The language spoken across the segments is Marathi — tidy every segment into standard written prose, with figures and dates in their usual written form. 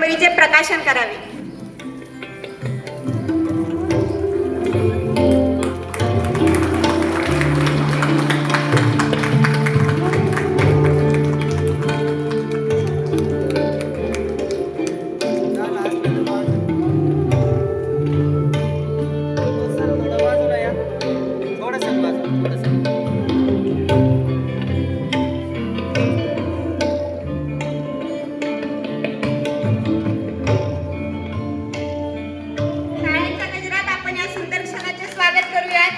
कादंबरीचे प्रकाशन करावे। शाळेच्या गजरात आपण या सुंदर क्षणाचे स्वागत करूयात।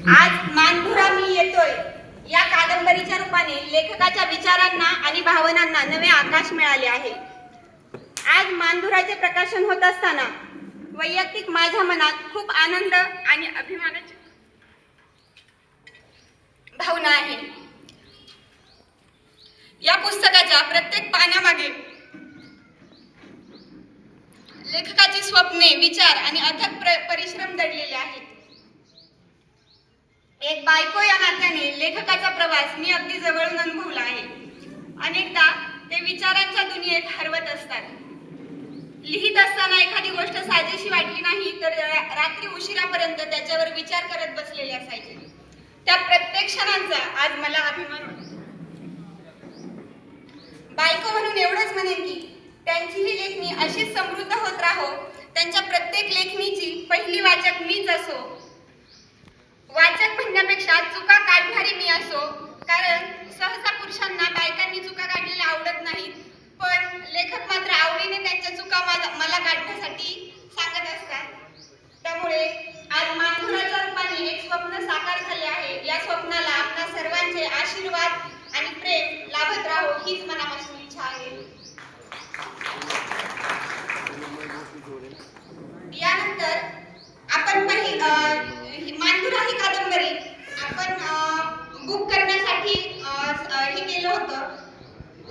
आज मानधुरा मी येतोय या कादंबरीच्या रूपाने लेखकाच्या विचारांना आणि भावनांना नवे आकाश मिळाले आहे। आज मानधुराचे प्रकाशन होत असताना वैयक्तिक माझ्या मनात खूप आनंद आणि अभिमानाची भावना आहे। या पुस्तकाच्या प्रत्येक पानामागे लेखकाची स्वप्ने, विचार आणि अथक परिश्रम दडलेले आहेत। एक बायको या नात्याने लेखकाचा प्रवास मी अगदी जवळून अनुभवला आहे। अनेकदा ते विचारांच्या दुनियेत हरवत असतात। लिहित असताना एखादी गोष्ट साजेशी वाटली नाही तर रात्री उशिरापर्यंत त्याच्यावर विचार करत बसलेले असायचे। त्या प्रत्येक क्षणांचा आज मला अभिमान वाटतो। बायको म्हणून एवढंच म्हणेन की त्यांचीही लेखणी अशीच समृद्ध होत राहो। त्यांच्या प्रत्येक लेखणीची पहिली वाचक मीच असो। वाचक म्हणण्यापेक्षा चुका काढणारी मी असो, कारण सहसा पुरुषांना बायकांनी चुका काढलेल्या आवडत नाहीत, पण लेखक मात्र आवडीने त्यांच्या चुका मला काढण्यासाठी सांगत असतात। त्यामुळे आज मानधुराच्या रूपाने एक स्वप्न साकार झाले आहे। या स्वप्नाला आपल्या सर्वांचे आशीर्वाद आणि प्रेम लाभत राहो हीच मनापासून इच्छा आहे। यानंतर आपण मानधुरा ही कादंबरी आपण बुक करण्यासाठी हे केलं होतं,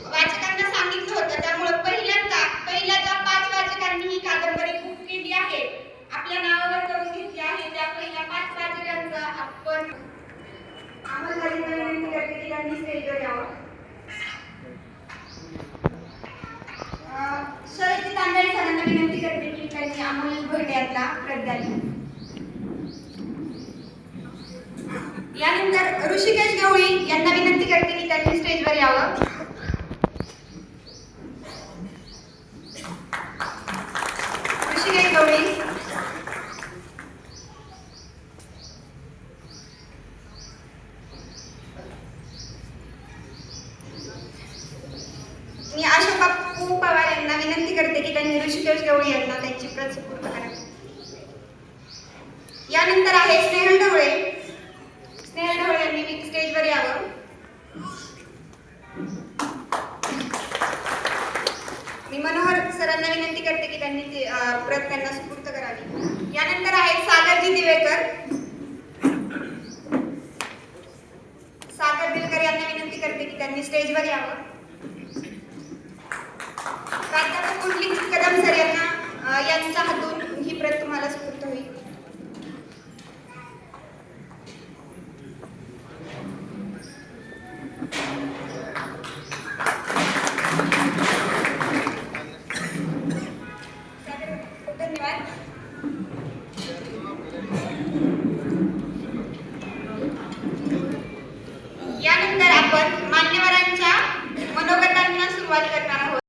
वाचकांना सांगितलं होतं। त्यामुळे पहिल्या ज्या 5 वाचकांनी ही कादंबरी बुक केली आहे, आपल्या नावावर करून घेतली आहे, त्या पहिल्या 5 वाचकांचा आपण विनंती करते की त्यांनी स्टेजवर यावं। शरद तांदळे सरांना विनंती करते की त्यांनी अमोल भोईटे यांना प्रत द्यावी। यानंतर ऋषिकेश गवळी यांना विनंती करते की त्यांनी स्टेजवर यावं। ऋषिकेश गवळी, मी अशोक बापू पवार यांना विनंती करते की त्यांनी ऋषिकेश गवळी यांना त्यांची प्रत सुपूर्द करावी। यानंतर आहे स्नेहल ढवळे। स्नेहल ढवळे यांनी स्टेजवर यावं। मी मनोहर सरांना विनंती करते की त्यांनी प्रत त्यांना सुपूर्द करावी। यानंतर आहेत सागरजी दिवेकर। सागर दिवेकर यांना विनंती करते की त्यांनी स्टेजवर यावं। प्राध्यापक कुंडलिक कदम सर यांच्या हातून ही प्रत तुम्हाला सुपूर्द होईल। धन्यवाद। यानंतर आपण